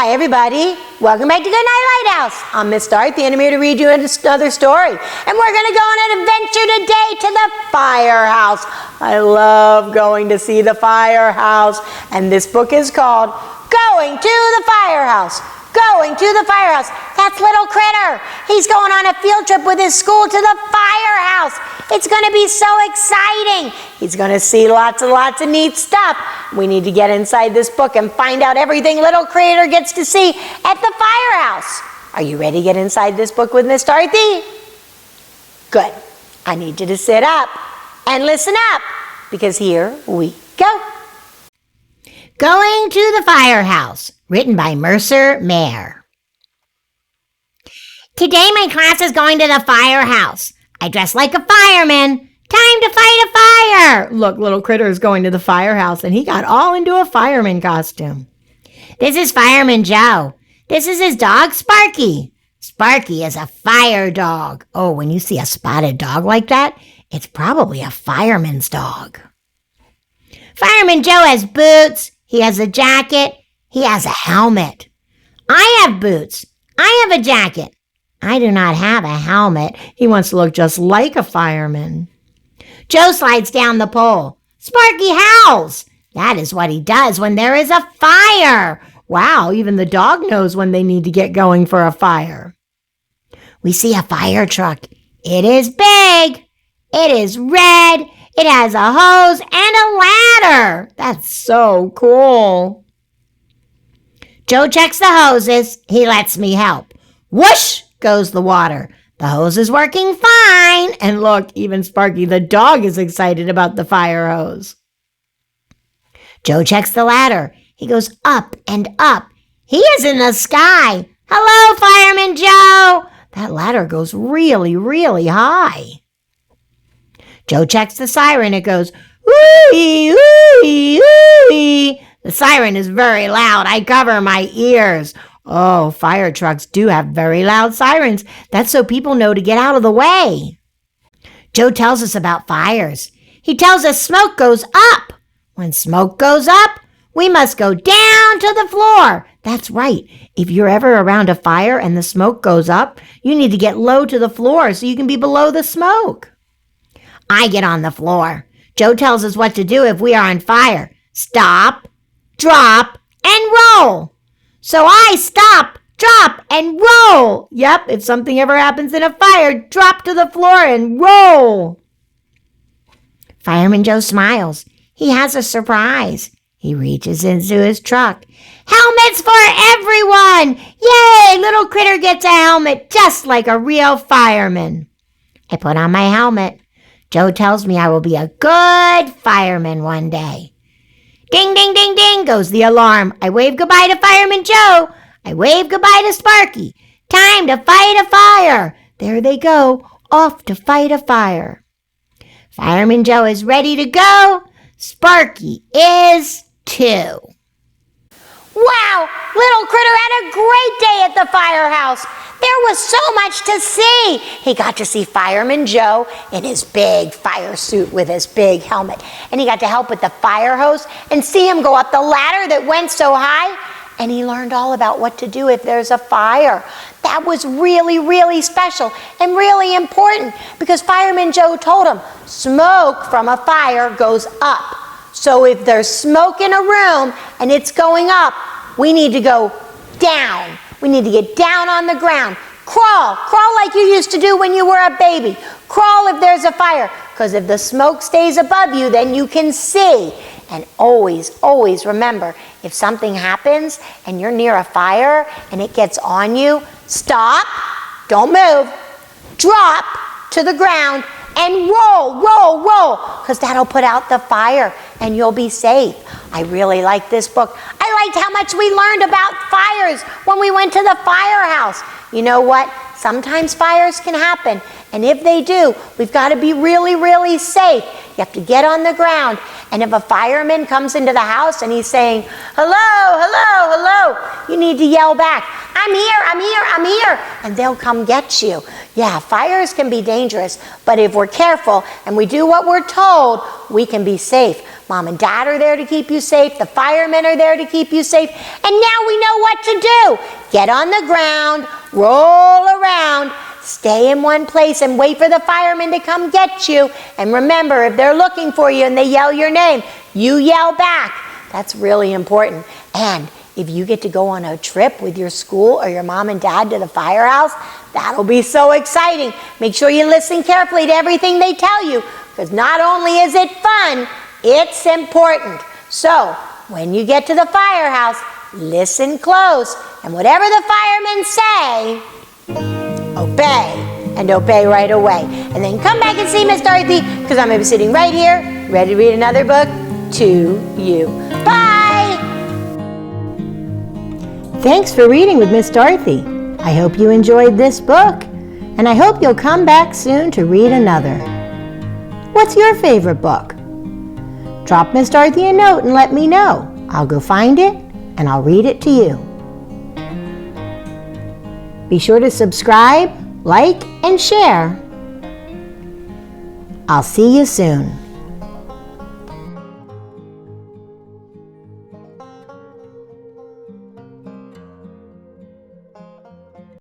Hi everybody, welcome back to Goodnight, Lighthouse. I'm Miss Dorothy and I'm here to read you another story. And we're going to go on an adventure today to the Firehouse. I love going to see the Firehouse. And this book is called Going to the Firehouse. Going to the Firehouse. That's little Critter. He's going on a field trip with his school to the Firehouse. It's going to be so exciting. He's going to see lots of neat stuff. We need to get inside this book and find out everything little Critter gets to see at the Firehouse. Are you ready to get inside this book with Miss Dorothy? Good. I need you to sit up and listen up because here we go. Going to the Firehouse, written by Mercer Mayer. Today my class is going to the firehouse. I dress like a fireman. Time to fight a fire! Look, little Critter is going to the firehouse, and he got all into a fireman costume. This is Fireman Joe. This is his dog, Sparky. Sparky is a fire dog. Oh, when you see a spotted dog like that, it's probably a fireman's dog. Fireman Joe has boots. He has a jacket. He has a helmet. I have boots. I have a jacket. I do not have a helmet. He wants to look just like a fireman. Joe slides down the pole. Sparky howls. That is what he does when there is a fire. Wow, even the dog knows when they need to get going for a fire. We see a fire truck. It is big. It is red. It has a hose and a ladder. That's so cool. Joe checks the hoses. He lets me help. Whoosh goes the water. The hose is working fine. And look, even Sparky the dog is excited about the fire hose. Joe checks the ladder. He goes up and up. He is in the sky. Hello, Fireman Joe. That ladder goes really, really high. Joe checks the siren. It goes, ooh-ee, ooh-ee, ooh-ee. The siren is very loud. I cover my ears. Oh, fire trucks do have very loud sirens. That's so people know to get out of the way. Joe tells us about fires. He tells us smoke goes up. When smoke goes up, we must go down to the floor. That's right. If you're ever around a fire and the smoke goes up, you need to get low to the floor so you can be below the smoke. I get on the floor. Joe tells us what to do if we are on fire. Stop, drop, and roll. So I stop, drop, and roll. Yep, if something ever happens in a fire, drop to the floor and roll. Fireman Joe smiles. He has a surprise. He reaches into his truck. Helmets for everyone! Yay! Little Critter gets a helmet just like a real fireman. I put on my helmet. Joe tells me I will be a good fireman one day. Ding, ding, ding, ding goes the alarm. I wave goodbye to Fireman Joe. I wave goodbye to Sparky. Time to fight a fire. There they go, off to fight a fire. Fireman Joe is ready to go. Sparky is too. Wow, little Critter had a great day at the firehouse. There was so much to see. He got to see Fireman Joe in his big fire suit with his big helmet. And he got to help with the fire hose and see him go up the ladder that went so high. And he learned all about what to do if there's a fire. That was really, really special and really important because Fireman Joe told him smoke from a fire goes up. So if there's smoke in a room and it's going up, we need to go down. We need to get down on the ground. Crawl like you used to do when you were a baby. Crawl if there's a fire, because if the smoke stays above you, then you can see. And always, always remember, if something happens and you're near a fire and it gets on you, stop, don't move, drop to the ground and roll, roll, roll, because that'll put out the fire and you'll be safe. I really like this book. I liked how much we learned about fires when we went to the firehouse. You know what? Sometimes fires can happen, and if they do, we've got to be really, really safe. You have to get on the ground. And if a fireman comes into the house and he's saying, hello, hello, hello, you need to yell back, I'm here, I'm here, I'm here. And they'll come get you. Yeah, fires can be dangerous, but if we're careful and we do what we're told, we can be safe. Mom and Dad are there to keep you safe. The firemen are there to keep you safe. And now we know what to do. Get on the ground, roll around, stay in one place and wait for the firemen to come get you. And remember, if they're looking for you and they yell your name, you yell back. That's really important. And if you get to go on a trip with your school or your mom and dad to the firehouse, that'll be so exciting. Make sure you listen carefully to everything they tell you, because not only is it fun, it's important. So, when you get to the firehouse, listen close, and whatever the firemen say, obey, and obey right away. And then come back and see Miss Dorothy, because I'm going to be sitting right here, ready to read another book to you. Bye! Thanks for reading with Miss Dorothy. I hope you enjoyed this book, and I hope you'll come back soon to read another. What's your favorite book? Drop Miss Dorothy a note and let me know. I'll go find it, and I'll read it to you. Be sure to subscribe, like, and share. I'll see you soon.